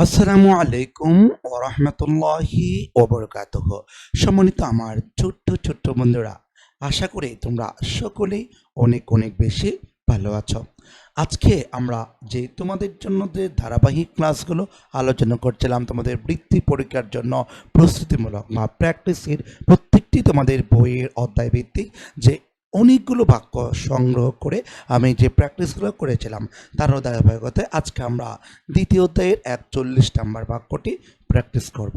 আসসালামু আলাইকুম ওয়া রাহমাতুল্লাহি ওয়া বারাকাতুহু। সম্মানিত আমার ছোট্ট ছোট্ট বন্ধুরা, আশা করি তোমরা সকলেই অনেক অনেক বেশি ভালো আছো। আজকে আমরা যে তোমাদের জন্য যে ধারাবাহিক ক্লাসগুলো আলোচনা করছিলাম, তোমাদের বৃত্তি পরীক্ষার জন্য প্রস্তুতিমূলক বা প্র্যাকটিসের প্রত্যেকটি তোমাদের বইয়ের অধ্যায় ভিত্তিক যে অনেকগুলো বাক্য সংগ্রহ করে আমি যে প্র্যাকটিসগুলো করেছিলাম তারও ধারাবাহিকতায় আজকে আমরা দ্বিতীয় অধ্যায়ের 41 নম্বর বাক্যটি প্র্যাকটিস করব।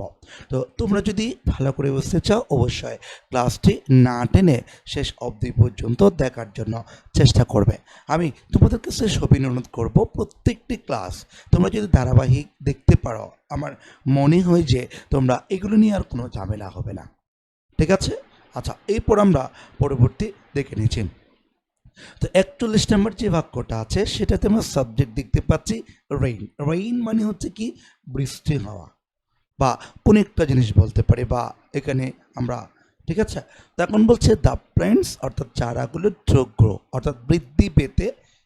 তো তোমরা যদি ভালো করে বুঝতে চাও অবশ্যই ক্লাসটি না টেনে শেষ অবধি পর্যন্ত দেখার জন্য চেষ্টা করবে। আমি তোমাদের কাছে সবিনয় অনুরোধ করব, প্রত্যেকটি ক্লাস তোমরা যদি ধারাবাহিক দেখতে পারো, আমার মনে হয় যে তোমরা এগুলো নিয়ে আর কোনো ঝামেলা হবে না। ঠিক আছে? আচ্ছা, এরপর আমরা পরবর্তী দেখে নিচ্ছি। তো 41 নম্বর যে বাক্যটা আছে সেটাতে আমরা সাবজেক্ট দেখতে পাচ্ছি রেইন। রেইন মানে হচ্ছে কি বৃষ্টি হওয়া বা কোনো একটা জিনিস বলতে পারি, বা এখানে আমরা, ঠিক আছে। তো এখন বলছে দ্য প্ল্যান্টস অর্থাৎ চারাগুলো যোগ্য অর্থাৎ বৃদ্ধি পেতে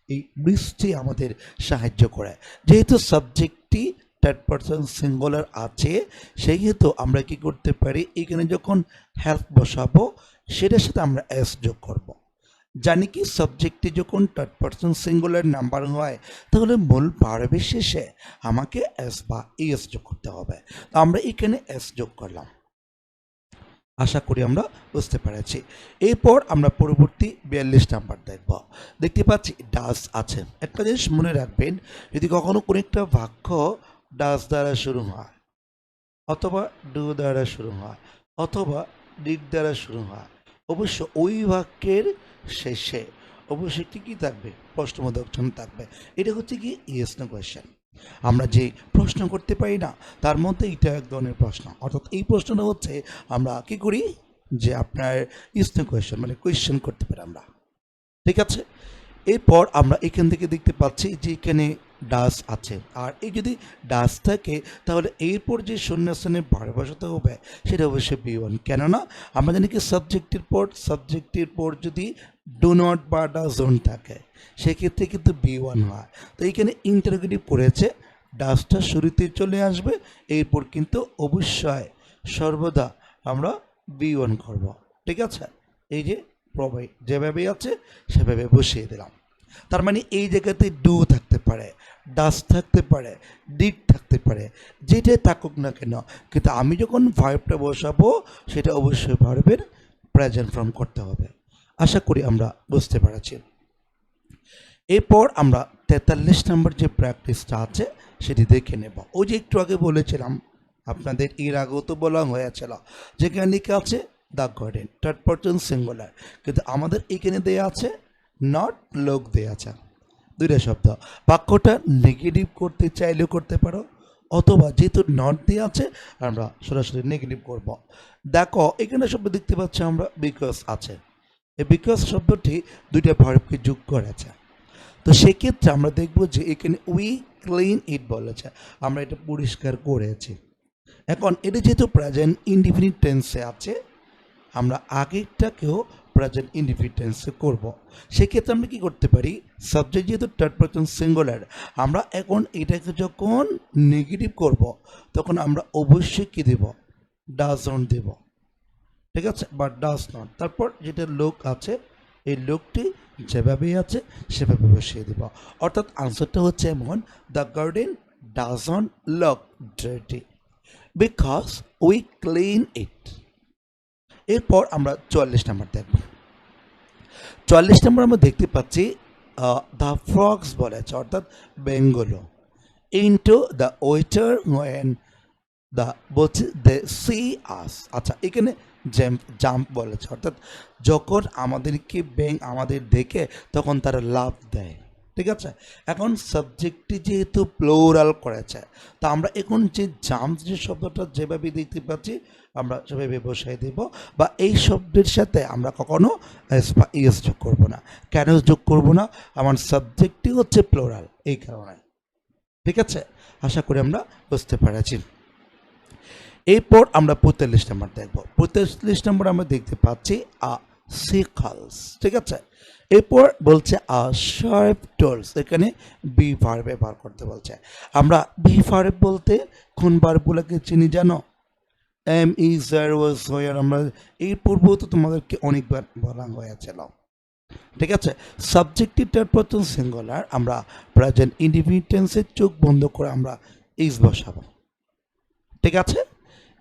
এই বৃষ্টি আমাদের সাহায্য করে। যেহেতু সাবজেক্টটি থার্ড পারসন সিঙ্গুলার আছে সেহেতু আমরা কি করতে পারি, এখানে যখন হেল্প বসাবো সেটার সাথে আমরা এস যোগ করব। জানি কি সাবজেক্টটি যখন থার্ড পারসন সিঙ্গুলার নাম্বার হয় তাহলে মূল ভার্বের শেষে আমাকে এস বা এস যোগ করতে হবে। তো আমরা এখানে এস যোগ করলাম। আশা করি আমরা বুঝতে পেরেছি। এরপর আমরা পরবর্তী 42 নাম্বার দেখব। দেখতে পাচ্ছি ডাস আছে। একটা জিনিস মনে রাখবেন, যদি কখনো কোনো একটা বাক্য ডাস দ্বারা শুরু হয় অথবা ডু দ্বারা শুরু হয় অথবা ডিড দ্বারা শুরু হয়, অবশ্য ওই বাক্যের শেষে অবশ্যই কি থাকবে, প্রশ্নবোধক চিহ্ন থাকবে। এটা হচ্ছে কি ইয়েস নো কোয়েশ্চেন। আমরা যে প্রশ্ন করতে পারি না তার মধ্যে এটা এক ধরনের প্রশ্ন, অর্থাৎ এই প্রশ্নটা হচ্ছে আমরা কি করি যে আপনার ইয়েস নো কোয়েশ্চেন মানে কোয়েশ্চেন করতে পারি আমরা। ঠিক আছে? এরপর আমরা এখান থেকে দেখতে পাচ্ছি যে এখানে ডাস আছে, আর এই যদি ডাস থাকে তাহলে এরপর যে শূন্যস্থানে ভাড়া বসাতে হবে সেটা অবশ্যই বি1। কেননা আমরা জানি কি সাবজেক্টের পর যদি ডু নট বা ডাজন্ট থাকে সেক্ষেত্রে কিন্তু বি1 হয়। তো এইখানে ইন্টারোগেটিভ করেছে, ডাসটা শুরুতে চলে আসবে, এরপর কিন্তু অবশ্যই সর্বদা আমরা বি1 করব। ঠিক আছে? এই যে প্রবাই যেভাবে আছে সেভাবে বসিয়ে দিলাম। তার মানে এই জায়গাতে ডু থাকতে পারে, ডাস থাকতে পারে, ডিড থাকতে পারে, যেটাই থাকুক না কেন, কিন্তু আমি যখন ভার্বটা বসাবো সেটা অবশ্যই ভার্বের প্রেজেন্ট ফর্ম করতে হবে। আশা করি আমরা বুঝতে পেরেছি। এরপর আমরা 43 নম্বর যে প্র্যাকটিসটা আছে সেটি দেখে নেব। ওই যে একটু আগে বলেছিলাম আপনাদের, এর আগেও তো বলা হয়েছিল যেখানে লিখে আছে the garden third person singular, কিন্তু আমাদের এখানে দেয়া আছে নট লোক দেয়া আছে, দুইটা শব্দ। বাক্যটা নেগেটিভ করতে চাইলেও করতে পারো, অথবা যেহেতু নট দেওয়া আছে আমরা সরাসরি নেগেটিভ করব। দেখো এখানে শব্দ দেখতে পাচ্ছি আমরা বিকজ আছে, এই বিকজ শব্দটি দুইটা ভার্বকে যোগ করেছে। তো সেক্ষেত্রে আমরা দেখব যে এখানে উই ক্লিন ইট বলেছে, আমরা এটা পরিষ্কার করেছি। এখন এটা যেহেতু প্রেজেন্ট ইনডিফিনিট টেন্সে আছে, আমরা আগেরটাকেও প্রেজেন্ট ইনডিফিনিট টেন্সে করব। সেক্ষেত্রে আমরা কী করতে পারি, সাবজেক্ট যেহেতু থার্ড পারসন সিঙ্গুলার, আমরা এখন এটাকে যখন নেগেটিভ করব তখন আমরা অবশ্যই কী দেব, ডাজ নট দেব। ঠিক আছে? বা ডাজ নট, তারপর যেটা লোক আছে এই লোকটি যেভাবেই আছে সেভাবে বসিয়ে দেব। অর্থাৎ আনসারটা হচ্ছে এমন, the garden doesn't look dirty because we clean it. এরপর আমরা 44 নাম্বার দেখব। 44 নম্বর আমরা দেখতে পাচ্ছি দ্য ফ্রগস বলেছে, অর্থাৎ বেঙ্গলো into the water when the বলছে দে সি আস। আচ্ছা, এখানে জাম্প বলেছে, অর্থাৎ যখন আমাদেরকে ব্যাঙ আমাদের দেখে তখন তারা লাফ দেয়। ঠিক আছে? এখন সাবজেক্টটি যেহেতু প্লোরাল করেছে, তা আমরা এখন যে জাম্প যে শব্দটা যেভাবে দেখতে পাচ্ছি আমরা সেভাবে বসাই দেব, বা এই শব্দের সাথে আমরা কখনো এস বা ইএস যোগ করবো না। কেন যোগ করবো না? আমার সাবজেক্টটি হচ্ছে প্লোরাল, এই কারণে। ঠিক আছে? আশা করি আমরা বুঝতে পেরেছি। এরপর আমরা 45 নম্বর দেখব। 45 নম্বর আমরা দেখতে পাচ্ছি সিকলস, ঠিক আছে। এরপর বলছে আ শার্প টুলস, এখানে বি ভার্ব ব্যবহার করতে বলছে। আমরা বি ভার্ব বলতে কোন ভার্বগুলোকে চিনি জানো? Am is are was were, আমরা এই পূর্বেও তো তোমাদেরকে অনেকবার বলা হয়েছিল, ঠিক আছে। সাবজেক্টিভ থার্ড পারসন সিঙ্গুলার আমরা প্রেজেন্ট ইন্ডিভিটেন্সের চোখ বন্ধ করে আমরা ইজ বসাবো, ঠিক আছে।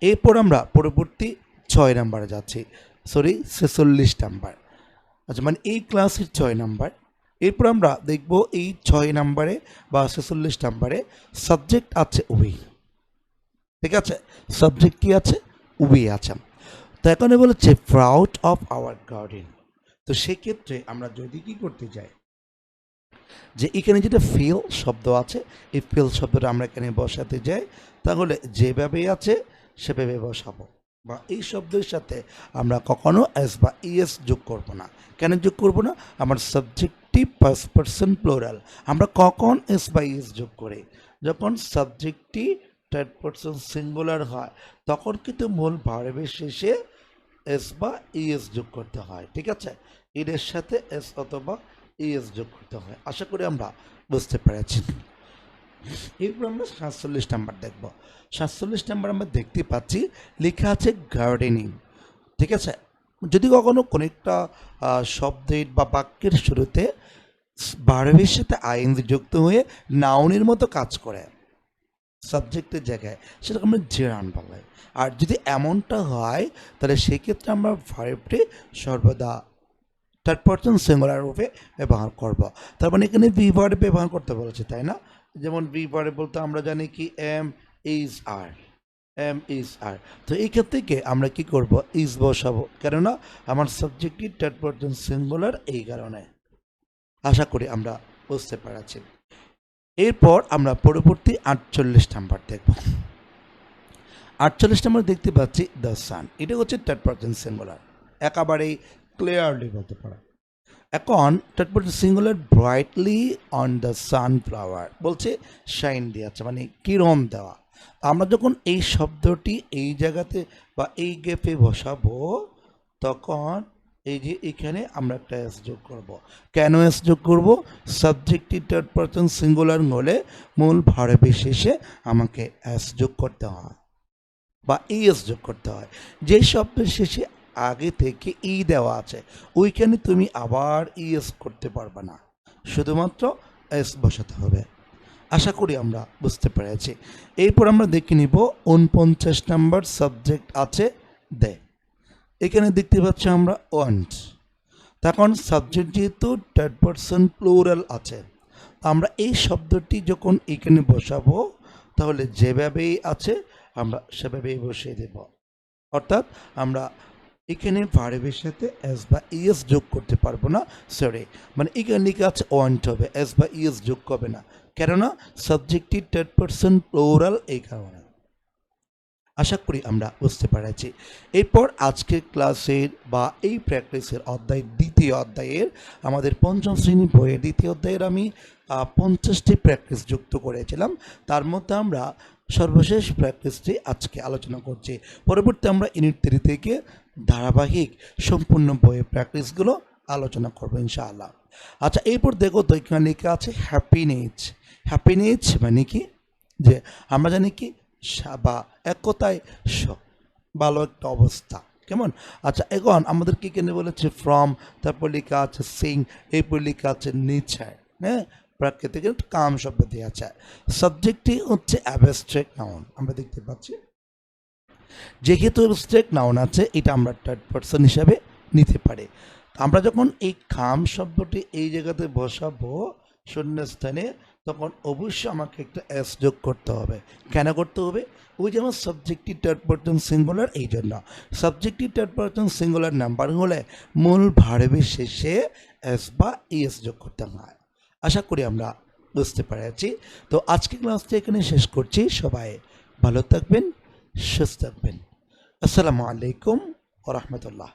এরপর আমরা পরবর্তী 6 নাম্বারে যাচ্ছি, সরি 46 নাম্বার। আচ্ছা, মানে এই ক্লাসের 6 নাম্বার। এরপর আমরা দেখব এই 6 নাম্বারে বা 46 নাম্বারে সাবজেক্ট আছে উই, ঠিক আছে। সাবজেক্ট কি আছে? উই আছে। তো এখানে বলেছে প্রাউড অফ আওয়ার গার্ডেন। তো সেক্ষেত্রে আমরা যদি কি করতে চাই, যে এখানে যেটা ফিল শব্দ আছে, এই ফিল শব্দটা আমরা এখানে বসাতে যাই, তাহলে যেভাবে আছে সেভাবে বসাবো, বা এই শব্দের সাথে আমরা কখনো এস বা ইএস যোগ করব না। কেন যোগ করব না? আমার সাবজেক্টিভ ফার্স্ট পারসন প্লুরাল। আমরা কখন এস বা ইএস যোগ করি? যখন সাবজেক্টিভ থার্ড পারসন সিঙ্গুলার হয়, তখন কিন্তু মূল ভার্বের শেষে এস বা ইএস যোগ করতে হয়, ঠিক আছে। এর সাথে এস অথবা ইএস যোগ করতে হয়। আশা করি আমরা বুঝতে পেরেছি। এরপর আমরা 47 নাম্বার দেখব। 47 নাম্বার আমরা দেখতে পাচ্ছি লেখা আছে গার্ডেনিং, ঠিক আছে। যদি কখনো কোনো একটা শব্দের বা বাক্যের শুরুতে ভার্বের সাথে আইএনজি যুক্ত হয়ে নাউনের মতো কাজ করে সাবজেক্টের জায়গায়, সেটাকে আমরা জেরান বলে। আর যদি এমনটা হয়, তাহলে সেক্ষেত্রে আমরা ভার্বটি সর্বদা থার্ড পারসন সিঙ্গুলার রূপে ব্যবহার করব। তার মানে এখানে বি ভার্ব ব্যবহার করতে বলেছে, তাই না? যেমন বি ভার্ব বলতে আমরা জানি কি M is R, M is R. তো এইখান থেকে আমরা কি করব? ইজ বসাবো, কেননা আমার সাবজেক্টটি থার্ড পারসন সিঙ্গুলার, এই কারণে। আশা করি আমরা বুঝতে পেরেছি। এরপর আমরা পরবর্তী 48 নাম্বার দেখব। 48 নাম্বার দেখতে পাচ্ছি দ্য সান, এটা হচ্ছে থার্ড পারসন সিঙ্গুলার, একেবারেই ক্লিয়ারলি বলতে পারে। এখন third person singular brightly on the sunflower বলছে শাইন দিয়েছে, মানে কিরণ দেওয়া। আমরা যখন এই শব্দটি এই জায়গাতে বা এই গ্যাপে বসাবো, তখন এই যে এখানে আমরা একটা এস যোগ করব। কেন এস যোগ করব? সাবজেক্টটি থার্ড পারসন সিঙ্গুলার হলে মূল ভার্বের শেষে আমাকে এস যোগ করতে হয় বা ইএস যোগ করতে হয়। যে শব্দের শেষে আগে থেকে ই দেওয়া আছে, ওইখানে তুমি আবার ইএস করতে পারবে না, শুধুমাত্র এস বসাতে হবে। আশা করি আমরা বুঝতে পেরেছি। এরপর আমরা দেখে নিব 49 নাম্বার সাবজেক্ট আছে দে। এখানে দেখতে পাচ্ছি আমরা ওয়ান্ট। তখন সাবজেক্ট যেহেতু থার্ড পারসন প্লুরাল আছে, আমরা এই শব্দটি যখন এখানে বসাবো, তাহলে যেভাবেই আছে আমরা সেভাবেই বসিয়ে দেব। অর্থাৎ আমরা এখানে ভার্বের সাথে এস বা ইএস যোগ করতে পারবো না, সরি, মানে এখানে লেখা আছে ওয়ান্ট হবে, এস বা ইএস যোগ হবে না, কেননা সাবজেক্টটি থার্ড পারসন প্লুরাল, এই কারণে। আশা করি আমরা বুঝতে পেরেছি। এরপর আজকের ক্লাসের বা এই প্র্যাকটিসের অধ্যায়, দ্বিতীয় অধ্যায়ের, আমাদের পঞ্চম শ্রেণী বইয়ের দ্বিতীয় অধ্যায়ের আমি 50টি প্র্যাকটিস যুক্ত করেছিলাম। তার মধ্যে আমরা সর্বশেষ প্র্যাকটিসটি আজকে আলোচনা করছি। পরবর্তী আমরা ইউনিট 3 থেকে ধারাবাহিক সম্পূর্ণ বইয়ের প্র্যাকটিসগুলো আলোচনা করবো ইনশাআল্লাহ। আচ্ছা, এরপর দেখো তো এখানে লেখা আছে হ্যাপিনেস। হ্যাপিনেস মানে কি? যে আমরা জানি কি বা এক কথায় ভালো একটা অবস্থা, কেমন? আচ্ছা, এখন আমাদের কি কেন বলেছে ফ্রম, তারপর লেখা আছে সিং, এরপর লেখা আছে নেচার, হ্যাঁ, প্রাকৃতিক কাম শব্দ দিয়ে আছে। সাবজেক্টটি হচ্ছে অ্যাবস্ট্রাক্ট নাউন, আমরা দেখতে পাচ্ছি। যেহেতু অ্যাবস্ট্রাক্ট নাউন আছে, এটা আমরা থার্ড পারসন হিসাবে নিতে পারি। আমরা যখন এই কাম শব্দটি এই জায়গাতে বসাবো শূন্যস্থানে, তখন অবশ্যই আমাকে একটা এস যোগ করতে হবে। কেন করতে হবে? ওই যেমন সাবজেক্টটি থার্ড পারসন সিঙ্গুলার, এই জন্য সাবজেক্টটি থার্ড পারসন সিঙ্গুলার নাম্বার হলে মূল ভার্বের শেষে এস বা ইএস যোগ করতে হয়। আশা করি আমরা বুঝতে পেরেছি। তো আজকে ক্লাসটি এখানে শেষ করছি। সবাই ভালো থাকবেন, সুস্থ থাকবেন। আসসালামু আলাইকুম ওয়া রাহমাতুল্লাহ।